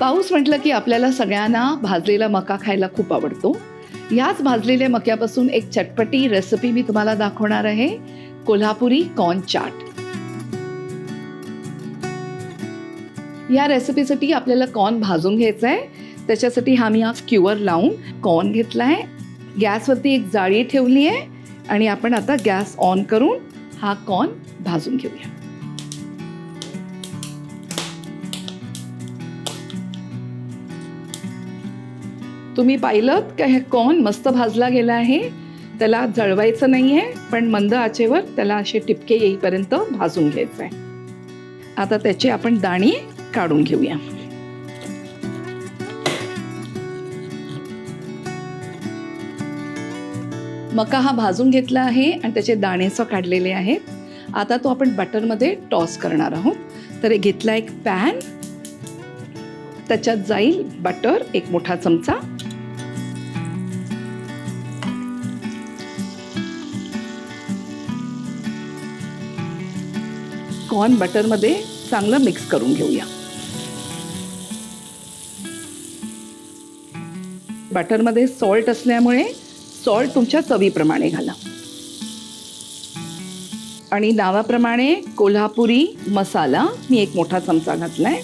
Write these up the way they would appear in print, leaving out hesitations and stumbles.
पाऊस म्हटलं की आपल्याला सगळ्यांना भाजलेला मका खायला खूप आवडतो. याच भाजलेल्या मक्यापासून एक चटपटी रेसिपी मी तुम्हाला दाखवणार आहे, कोल्हापुरी कॉर्न चाट. या रेसिपीसाठी आपल्याला कॉर्न भाजून घ्यायचा आहे. त्याच्यासाठी मी हा स्क्यूअर लावून कॉर्न घेतला आहे. गॅसवरती एक जाळी ठेवली आहे आणि आपण आता गॅस ऑन करून हा कॉर्न भाजून घेऊया. तुम्ही पाहिलं का हे कॉर्न मस्त भाजला गेला आहे. त्याला जळवायचं नाही आहे, पण मंद आचेवर त्याला असे टिपके येईपर्यंत भाजून घ्यायचं आहे. आता त्याचे आपण दाणे काढून घेऊया. मका हा भाजून घेतला आहे आणि त्याचे दाणेच काढलेले आहेत. आता तो आपण बटरमध्ये टॉस करणार आहोत. तर घेतला एक पॅन, त्याच्यात जाईल बटर एक मोठा चमचा, कॉर्न बटरमध्ये चांगलं मिक्स करून घेऊया. बटरमध्ये सॉल्ट असल्यामुळे सॉल्ट तुमच्या चवीप्रमाणे घाला. आणि नावाप्रमाणे कोल्हापुरी मसाला मी एक मोठा चमचा घातलाय.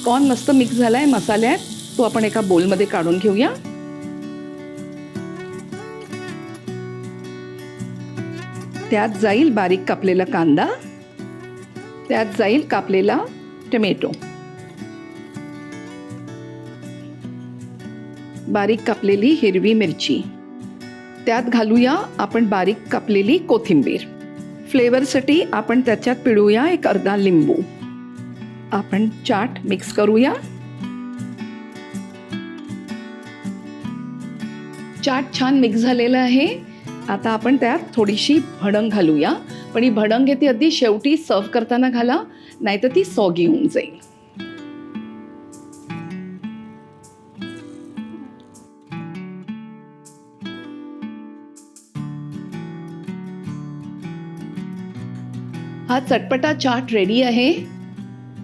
कॉर्न मस्त मिक्स झालाय मसाल्यात, तो आपण एका बोलमध्ये काढून घेऊया. त्यात जाईल बारीक कापलेला कांदा, त्यात जाईल कापलेला टोमॅटो, बारीक कापलेली हिरवी मिरची, त्यात घालूया आपण बारीक कापलेली कोथिंबीर. फ्लेवरसाठी आपण त्याच्यात पिळूया एक अर्धा लिंबू. आपण चाट मिक्स करूया. चाट छान मिक्स झालेला आहे. आता आपण त्यात थोडीशी भडंग घालूया, पण ही भडंग ती अगदी शेवटी सर्व करताना घाला, नाहीतर ती सॉगी होऊन जाईल. हा चटपटा चाट रेडी आहे.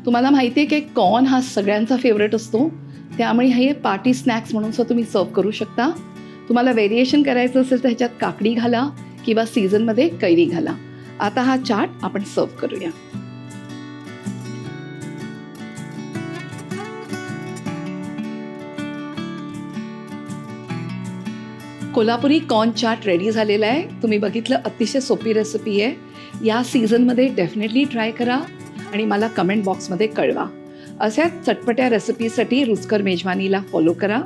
तुम्हाला माहिती आहे की कॉर्न हा सगळ्यांचा फेवरेट असतो, त्यामुळे हे पार्टी स्नॅक्स म्हणून सुद्धा तुम्ही सर्व करू शकता. तुम्हाला व्हेरिएशन करायचं असेल तर ह्याच्यात काकडी घाला किंवा सीझनमध्ये कैरी घाला. आता हा चाट आपण सर्व करूया. कोल्हापुरी कॉर्न चाट रेडी झालेला आहे. तुम्ही बघितलं, अतिशय सोपी रेसिपी आहे. या सीझनमध्ये डेफिनेटली ट्राय करा आणि मला कमेंट बॉक्समध्ये कळवा. अशाच चटपट्या रेसिपीसाठी रुचकर मेजवानीला फॉलो करा,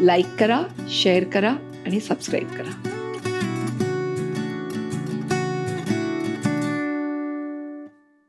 लाईक करा, शेअर करा आणि सबस्क्राईब करा.